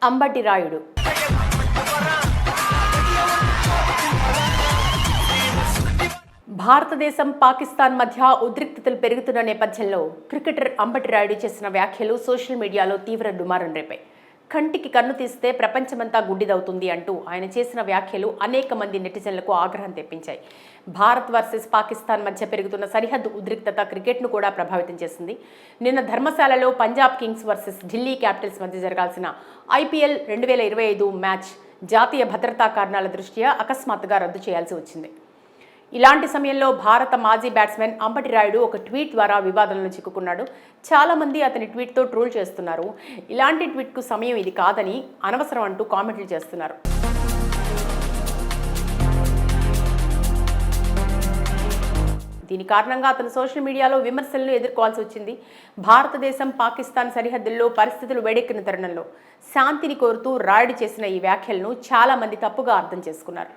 అంబటి రాయుడు. భారతదేశం పాకిస్తాన్ మధ్య ఉద్రిక్తతలు పెరుగుతున్న నేపథ్యంలో క్రికెటర్ అంబటి రాయుడు చేసిన వ్యాఖ్యలు సోషల్ మీడియాలో తీవ్ర దుమారం రేపాయి. కంటికి కన్ను తీస్తే ప్రపంచమంతా గుడ్డిదవుతుంది అంటూ ఆయన చేసిన వ్యాఖ్యలు అనేక మంది నెటిజన్లకు ఆగ్రహం తెప్పించాయి. భారత్ వర్సెస్ పాకిస్తాన్ మధ్య పెరుగుతున్న సరిహద్దు ఉద్రిక్తత క్రికెట్ను కూడా ప్రభావితం చేసింది. నిన్న ధర్మశాలలో Punjab kings versus Delhi capitals మధ్య జరగాల్సిన IPL 2025 మ్యాచ్ జాతీయ భద్రతా కారణాల దృష్ట్యా అకస్మాత్తుగా రద్దు చేయాల్సి వచ్చింది. ఇలాంటి సమయంలో భారత మాజీ బ్యాట్స్మెన్ అంబటి రాయుడు ఒక ట్వీట్ ద్వారా వివాదంలో చిక్కుకున్నాడు. చాలామంది అతని ట్వీట్తో ట్రోల్ చేస్తున్నారు. ఇలాంటి ట్వీట్కు సమయం ఇది కాదని, అనవసరం అంటూ కామెంట్లు చేస్తున్నారు. దీని కారణంగా అతను సోషల్ మీడియాలో విమర్శలను ఎదుర్కోవాల్సి వచ్చింది. భారతదేశం పాకిస్తాన్ సరిహద్దుల్లో పరిస్థితులు వేడెక్కిన తరుణంలో శాంతిని కోరుతూ రాయుడు చేసిన ఈ వ్యాఖ్యలను చాలామంది తప్పుగా అర్థం చేసుకున్నారు.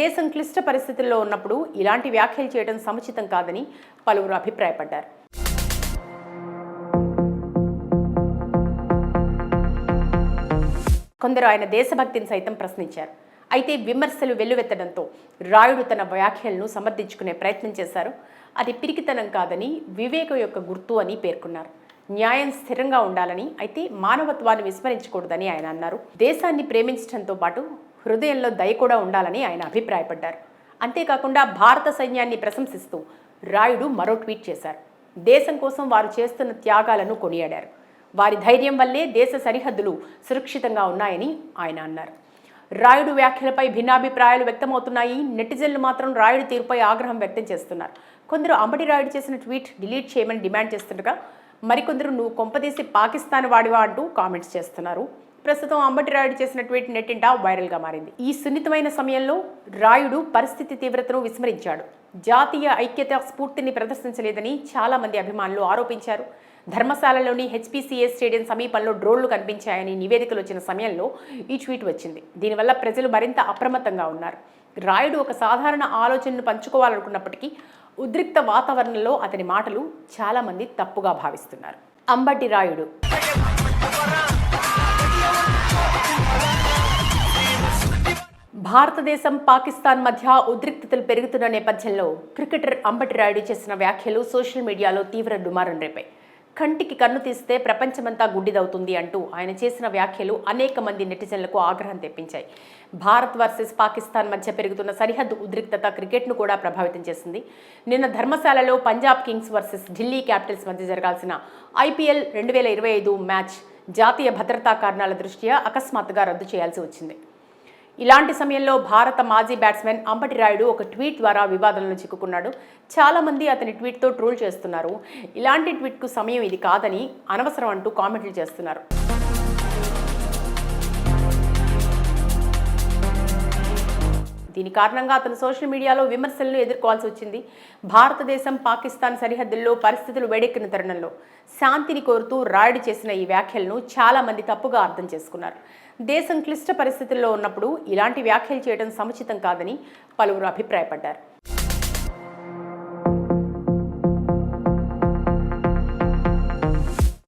దేశం క్లిష్ట పరిస్థితుల్లో ఉన్నప్పుడు ఇలాంటి వ్యాఖ్యలు చేయడం సముచితం కాదని పలువురు అభిప్రాయపడ్డారు. కొందరు ఆయన దేశభక్తిని సైతం ప్రశ్నించారు. అయితే విమర్శలు వెల్లువెత్తడంతో రాయుడు తన వ్యాఖ్యలను సమర్థించుకునే ప్రయత్నం చేశారు. అది పిరికితనం కాదని, వివేకం యొక్క గుర్తు అని పేర్కొన్నారు. న్యాయం స్థిరంగా ఉండాలని, అయితే మానవత్వాన్ని విస్మరించకూడదని ఆయన అన్నారు. దేశాన్ని ప్రేమించడంతో పాటు హృదయంలో దయ కూడా ఉండాలని ఆయన అభిప్రాయపడ్డారు. అంతేకాకుండా భారత సైన్యాన్ని ప్రశంసిస్తూ రాయుడు మరో ట్వీట్ చేశారు. దేశం కోసం వారు చేస్తున్న త్యాగాలను కొనియాడారు. వారి ధైర్యం వల్లే దేశ సరిహద్దులు సురక్షితంగా ఉన్నాయని ఆయన అన్నారు. రాయుడు వ్యాఖ్యలపై భిన్నాభిప్రాయాలు వ్యక్తమవుతున్నాయి. నెటిజన్లు మాత్రం రాయుడు తీరుపై ఆగ్రహం వ్యక్తం చేస్తున్నారు. కొందరు అంబటి రాయుడు చేసిన ట్వీట్ డిలీట్ చేయమని డిమాండ్ చేస్తుండగా, మరికొందరు నువ్వు కొంపదీసి పాకిస్తాన్ వాడివా అంటూ కామెంట్స్ చేస్తున్నారు. ప్రస్తుతం అంబటి రాయుడు చేసిన ట్వీట్ నెట్టింట వైరల్గా మారింది. ఈ సున్నితమైన సమయంలో రాయుడు పరిస్థితి తీవ్రతను విస్మరించాడు. జాతీయ ఐక్యత స్ఫూర్తిని ప్రదర్శించలేదని చాలా మంది అభిమానులు ఆరోపించారు. ధర్మశాలలోని HPCA స్టేడియం సమీపంలో డ్రోన్లు కనిపించాయని నివేదికలు వచ్చిన సమయంలో ఈ ట్వీట్ వచ్చింది. దీనివల్ల ప్రజలు మరింత అప్రమత్తంగా ఉన్నారు. రాయుడు ఒక సాధారణ ఆలోచనను పంచుకోవాలనుకున్నప్పటికీ ఉద్రిక్త వాతావరణంలో అతని మాటలు చాలామంది తప్పుగా భావిస్తున్నారు. అంబటి రాయుడు. భారతదేశం పాకిస్తాన్ మధ్య ఉద్రిక్తతలు పెరుగుతున్న నేపథ్యంలో క్రికెటర్ అంబటి రాయుడు చేసిన వ్యాఖ్యలు సోషల్ మీడియాలో తీవ్ర దుమారం రేపాయి. కంటికి కన్ను తీస్తే ప్రపంచమంతా గుడ్డిదవుతుంది అంటూ ఆయన చేసిన వ్యాఖ్యలు అనేక మంది నెటిజన్లకు ఆగ్రహం తెప్పించాయి. భారత్ వర్సెస్ పాకిస్తాన్ మధ్య పెరుగుతున్న సరిహద్దు ఉద్రిక్తత క్రికెట్ను కూడా ప్రభావితం చేసింది. నిన్న ధర్మశాలలో Punjab kings versus Delhi capitals మధ్య జరగాల్సిన IPL 2025 మ్యాచ్ జాతీయ భద్రతా కారణాల దృష్ట్యా అకస్మాత్తుగా రద్దు చేయాల్సి వచ్చింది. ఇలాంటి సమయంలో భారత మాజీ బ్యాట్స్మెన్ అంబటి రాయుడు ఒక ట్వీట్ ద్వారా వివాదంలో చిక్కుకున్నాడు. చాలామంది అతని ట్వీట్తో ట్రోల్ చేస్తున్నారు. ఇలాంటి ట్వీట్కు సమయం ఇది కాదని, అనవసరం అంటూ కామెంట్లు చేస్తున్నారు. దీని కారణంగా అతను సోషల్ మీడియాలో విమర్శలను ఎదుర్కోవాల్సి వచ్చింది. భారతదేశం పాకిస్తాన్ సరిహద్దుల్లో పరిస్థితులు వేడెక్కిన తరుణంలో శాంతిని కోరుతూ రాయుడు చేసిన ఈ వ్యాఖ్యలను చాలామంది తప్పుగా అర్థం చేసుకున్నారు. దేశం క్లిష్ట పరిస్థితుల్లో ఉన్నప్పుడు ఇలాంటి వ్యాఖ్యలు చేయడం సముచితం కాదని పలువురు అభిప్రాయపడ్డారు.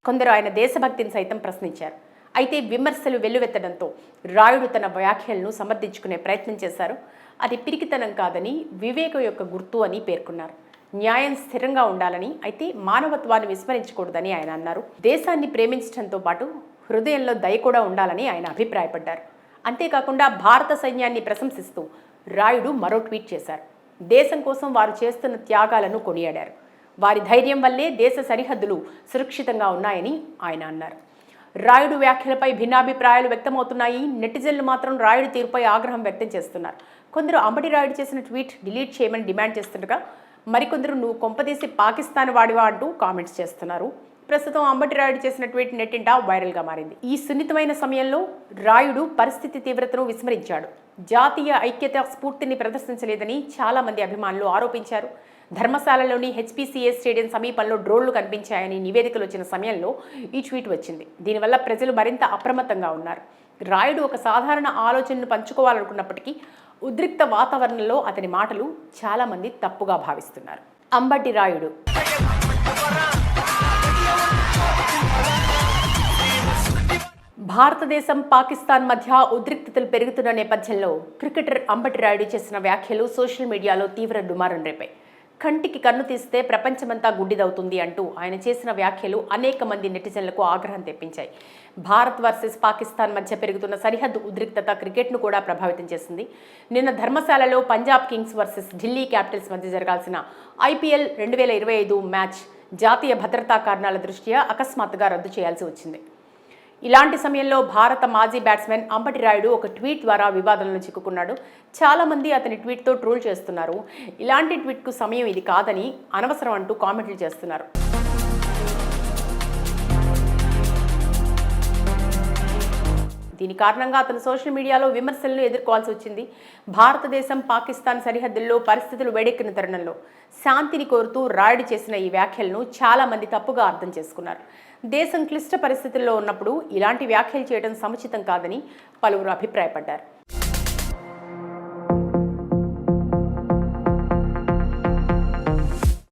కొందరు ఆయన దేశభక్తిని సైతం ప్రశ్నించారు. అయితే విమర్శలు వెల్లువెత్తడంతో రాయుడు తన వ్యాఖ్యలను సమర్థించుకునే ప్రయత్నం చేశారు. అది పిరికితనం కాదని, వివేకం యొక్క గుర్తు అని పేర్కొన్నారు. న్యాయం స్థిరంగా ఉండాలని, అయితే మానవత్వాన్ని విస్మరించకూడదని ఆయన అన్నారు. దేశాన్ని ప్రేమించడంతో పాటు హృదయంలో దయ కూడా ఉండాలని ఆయన అభిప్రాయపడ్డారు. అంతేకాకుండా భారత సైన్యాన్ని ప్రశంసిస్తూ రాయుడు మరో ట్వీట్ చేశారు. దేశం కోసం వారు చేస్తున్న త్యాగాలను కొనియాడారు. వారి ధైర్యం వల్లే దేశ సరిహద్దులు సురక్షితంగా ఉన్నాయని ఆయన అన్నారు. రాయుడు వ్యాఖ్యలపై భిన్నాభిప్రాయాలు వ్యక్తమవుతున్నాయి. నెటిజన్లు మాత్రం రాయుడు తీరుపై ఆగ్రహం వ్యక్తం చేస్తున్నారు. కొందరు అంబటి రాయుడు చేసిన ట్వీట్ డిలీట్ చేయమని డిమాండ్ చేస్తుండగా, మరికొందరు నువ్వు కొంపదీసి పాకిస్తాన్ వాడివా అంటూ కామెంట్స్ చేస్తున్నారు. ప్రస్తుతం అంబటి రాయుడు చేసిన ట్వీట్ నెట్టింట వైరల్గా మారింది. ఈ సున్నితమైన సమయంలో రాయుడు పరిస్థితి తీవ్రతను విస్మరించాడు. జాతీయ ఐక్యత స్ఫూర్తిని ప్రదర్శించలేదని చాలా మంది అభిమానులు ఆరోపించారు. ధర్మశాలలోని HPCA స్టేడియం సమీపంలో డ్రోన్లు కనిపించాయని నివేదికలు వచ్చిన సమయంలో ఈ ట్వీట్ వచ్చింది. దీనివల్ల ప్రజలు మరింత అప్రమత్తంగా ఉన్నారు. రాయుడు ఒక సాధారణ ఆలోచనను పంచుకోవాలనుకున్నప్పటికీ ఉద్రిక్త వాతావరణంలో అతని మాటలు చాలామంది తప్పుగా భావిస్తున్నారు. అంబటి రాయుడు. భారతదేశం పాకిస్తాన్ మధ్య ఉద్రిక్తతలు పెరుగుతున్న నేపథ్యంలో క్రికెటర్ అంబటి రాయుడు చేసిన వ్యాఖ్యలు సోషల్ మీడియాలో తీవ్ర దుమారం రేపాయి. కంటికి కన్ను తీస్తే ప్రపంచమంతా గుడ్డిదవుతుంది అంటూ ఆయన చేసిన వ్యాఖ్యలు అనేక మంది నెటిజన్లకు ఆగ్రహం తెప్పించాయి. భారత్ వర్సెస్ పాకిస్తాన్ మధ్య పెరుగుతున్న సరిహద్దు ఉద్రిక్తత క్రికెట్ను కూడా ప్రభావితం చేసింది. నిన్న ధర్మశాలలో Punjab kings versus Delhi capitals మధ్య జరగాల్సిన IPL 2025 మ్యాచ్ జాతీయ భద్రతా కారణాల దృష్ట్యా అకస్మాత్తుగా రద్దు చేయాల్సి వచ్చింది. ఇలాంటి సమయంలో భారత మాజీ బ్యాట్స్మెన్ అంబటి రాయుడు ఒక ట్వీట్ ద్వారా వివాదంలో చిక్కుకున్నాడు. చాలా మంది అతని ట్వీట్తో ట్రోల్ చేస్తున్నారు. ఇలాంటి ట్వీట్కు సమయం ఇది కాదని, అనవసరం అంటూ కామెంట్లు చేస్తున్నారు. దీని కారణంగా అతను సోషల్ మీడియాలో విమర్శలను ఎదుర్కోవాల్సి వచ్చింది. భారతదేశం పాకిస్తాన్ సరిహద్దుల్లో పరిస్థితులు వేడెక్కిన తరుణంలో శాంతిని కోరుతూ రాయుడు చేసిన ఈ వ్యాఖ్యలను చాలా మంది తప్పుగా అర్థం చేసుకున్నారు. దేశం క్లిష్ట పరిస్థితుల్లో ఉన్నప్పుడు ఇలాంటి వ్యాఖ్యలు చేయడం సముచితం కాదని పలువురు అభిప్రాయపడ్డారు.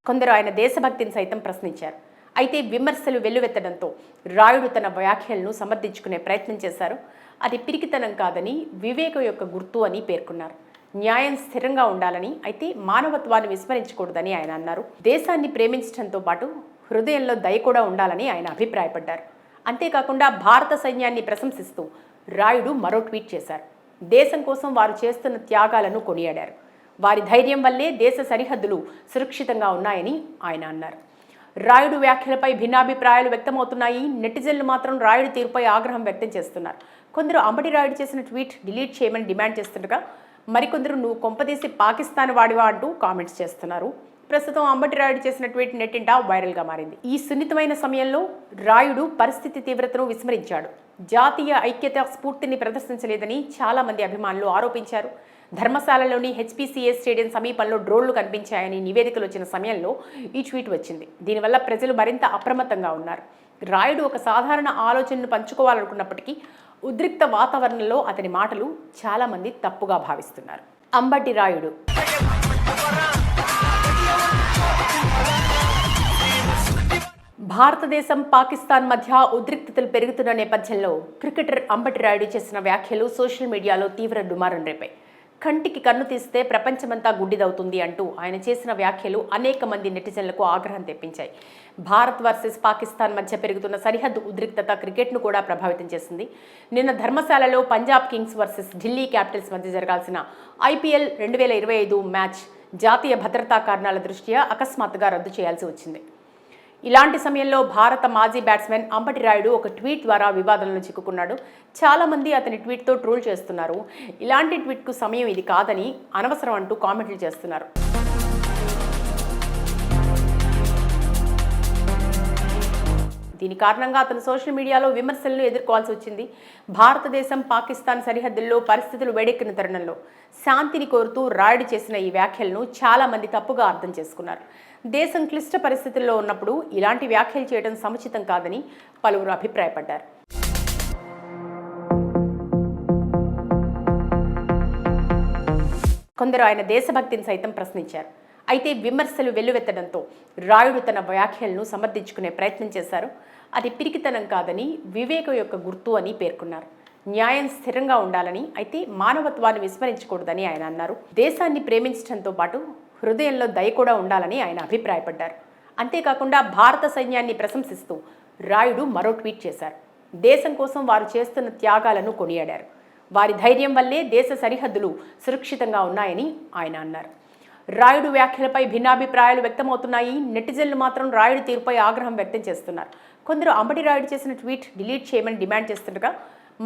కొందరు ఆయన దేశభక్తిని సైతం ప్రశ్నించారు. అయితే విమర్శలు వెల్లువెత్తడంతో రాయుడు తన వ్యాఖ్యలను సమర్థించుకునే ప్రయత్నం చేశారు. అది పిరికితనం కాదని, వివేకం యొక్క గుర్తు అని పేర్కొన్నారు. న్యాయం స్థిరంగా ఉండాలని, అయితే మానవత్వాన్ని విస్మరించకూడదని ఆయన అన్నారు. దేశాన్ని ప్రేమించడంతో పాటు హృదయంలో దయ కూడా ఉండాలని ఆయన అభిప్రాయపడ్డారు. అంతేకాకుండా భారత సైన్యాన్ని ప్రశంసిస్తూ రాయుడు మరో ట్వీట్ చేశారు. దేశం కోసం వారు చేస్తున్న త్యాగాలను కొనియాడారు. వారి ధైర్యం వల్లే దేశ సరిహద్దులు సురక్షితంగా ఉన్నాయని ఆయన అన్నారు. రాయుడు వ్యాఖ్యలపై భిన్నాభిప్రాయాలు వ్యక్తమవుతున్నాయి. నెటిజన్లు మాత్రం రాయుడు తీరుపై ఆగ్రహం వ్యక్తం చేస్తున్నారు. కొందరు అంబటి రాయుడు చేసిన ట్వీట్ డిలీట్ చేయమని డిమాండ్ చేస్తుండగా, మరికొందరు నువ్వు కొంపదీసి పాకిస్తాన్ వాడివా అంటూ కామెంట్స్ చేస్తున్నారు. ప్రస్తుతం అంబటి రాయుడు చేసిన ట్వీట్ నెట్టింట వైరల్గా మారింది. ఈ సున్నితమైన సమయంలో రాయుడు పరిస్థితి తీవ్రతను విస్మరించాడు. జాతీయ ఐక్యత స్ఫూర్తిని ప్రదర్శించలేదని చాలా మంది అభిమానులు ఆరోపించారు. ధర్మశాలలోని HPCA స్టేడియం సమీపంలో డ్రోన్లు కనిపించాయని నివేదికలు వచ్చిన సమయంలో ఈ ట్వీట్ వచ్చింది. దీనివల్ల ప్రజలు మరింత అప్రమత్తంగా ఉన్నారు. రాయుడు ఒక సాధారణ ఆలోచనను పంచుకోవాలనుకున్నప్పటికీ ఉద్రిక్త వాతావరణంలో అతని మాటలు చాలా మంది తప్పుగా భావిస్తున్నారు. అంబటి రాయుడు భారతదేశం పాకిస్తాన్ మధ్య ఉద్రిక్తతలు పెరుగుతున్న నేపథ్యంలో క్రికెటర్ అంబటి రాయుడు చేసిన వ్యాఖ్యలు సోషల్ మీడియాలో తీవ్ర దుమారం రేపాయి. కంటికి కన్ను తీస్తే ప్రపంచమంతా గుడ్డిదవుతుంది అంటూ ఆయన చేసిన వ్యాఖ్యలు అనేక మంది నెటిజన్లకు ఆగ్రహం తెప్పించాయి. భారత్ వర్సెస్ పాకిస్తాన్ మధ్య పెరుగుతున్న సరిహద్దు ఉద్రిక్తత క్రికెట్ను కూడా ప్రభావితం చేసింది. నిన్న ధర్మశాలలో Punjab kings versus Delhi capitals మధ్య జరగాల్సిన IPL 2025 మ్యాచ్ జాతీయ భద్రతా కారణాల దృష్ట్యా అకస్మాత్తుగా రద్దు చేయాల్సి వచ్చింది. ఇలాంటి సమయంలో భారత మాజీ బ్యాట్స్మెన్ అంబటి రాయుడు ఒక ట్వీట్ ద్వారా వివాదంలో చిక్కుకున్నాడు. చాలా మంది అతని ట్వీట్తో ట్రోల్ చేస్తున్నారు. ఇలాంటి ట్వీట్కు సమయం ఇది కాదని, అనవసరం అంటూ కామెంట్లు చేస్తున్నారు. దీని కారణంగా అతను సోషల్ మీడియాలో విమర్శలను ఎదుర్కోవాల్సి వచ్చింది. భారతదేశం పాకిస్తాన్ సరిహద్దుల్లో పరిస్థితులు వేడెక్కిన తరుణంలో శాంతిని కోరుతూ రాయుడు చేసిన ఈ వ్యాఖ్యలను చాలా మంది తప్పుగా అర్థం చేసుకున్నారు. దేశం క్లిష్ట పరిస్థితుల్లో ఉన్నప్పుడు ఇలాంటి వ్యాఖ్యలు చేయడం సముచితం కాదని పలువురు అభిప్రాయపడ్డారు. కొందరు ఆయన దేశభక్తిని సైతం ప్రశ్నించారు. అయితే విమర్శలు వెల్లువెత్తడంతో రాయుడు తన వ్యాఖ్యలను సమర్థించుకునే ప్రయత్నం చేశారు. అది పిరికితనం కాదని, వివేకం యొక్క గుర్తు అని పేర్కొన్నారు. న్యాయం స్థిరంగా ఉండాలని, అయితే మానవత్వాన్ని విస్మరించకూడదని ఆయన అన్నారు. దేశాన్ని ప్రేమించడంతో పాటు హృదయంలో దయ కూడా ఉండాలని ఆయన అభిప్రాయపడ్డారు. అంతేకాకుండా భారత సైన్యాన్ని ప్రశంసిస్తూ రాయుడు మరో ట్వీట్ చేశారు. దేశం కోసం వారు చేస్తున్న త్యాగాలను కొనియాడారు. వారి ధైర్యం వల్లే దేశ సరిహద్దులు సురక్షితంగా ఉన్నాయని ఆయన అన్నారు. రాయుడు వ్యాఖ్యలపై భిన్నాభిప్రాయాలు వ్యక్తమవుతున్నాయి. నెటిజన్లు మాత్రం రాయుడు తీరుపై ఆగ్రహం వ్యక్తం చేస్తున్నారు. కొందరు అంబటి రాయుడు చేసిన ట్వీట్ డిలీట్ చేయమని డిమాండ్ చేస్తుండగా,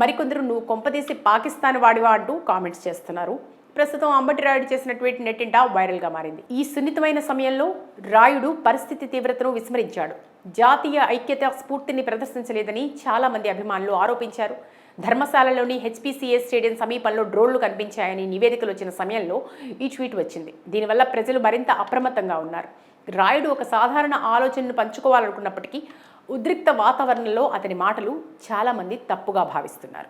మరికొందరు నువ్వు కొంపదీసి పాకిస్తాన్ వాడివా అంటూ కామెంట్స్ చేస్తున్నారు. ప్రస్తుతం అంబటి రాయుడు చేసిన ట్వీట్ నెట్టింట వైరల్గా మారింది. ఈ సున్నితమైన సమయంలో రాయుడు పరిస్థితి తీవ్రతను విస్మరించాడు. జాతీయ ఐక్యత స్ఫూర్తిని ప్రదర్శించలేదని చాలా మంది అభిమానులు ఆరోపించారు. ధర్మశాలలోని HPCA స్టేడియం సమీపంలో డ్రోన్లు కనిపించాయని నివేదికలు వచ్చిన సమయంలో ఈ ట్వీట్ వచ్చింది. దీనివల్ల ప్రజలు మరింత అప్రమత్తంగా ఉన్నారు. రాయుడు ఒక సాధారణ ఆలోచనను పంచుకోవాలనుకున్నప్పటికీ ఉద్రిక్త వాతావరణంలో అతని మాటలు చాలా మంది తప్పుగా భావిస్తున్నారు.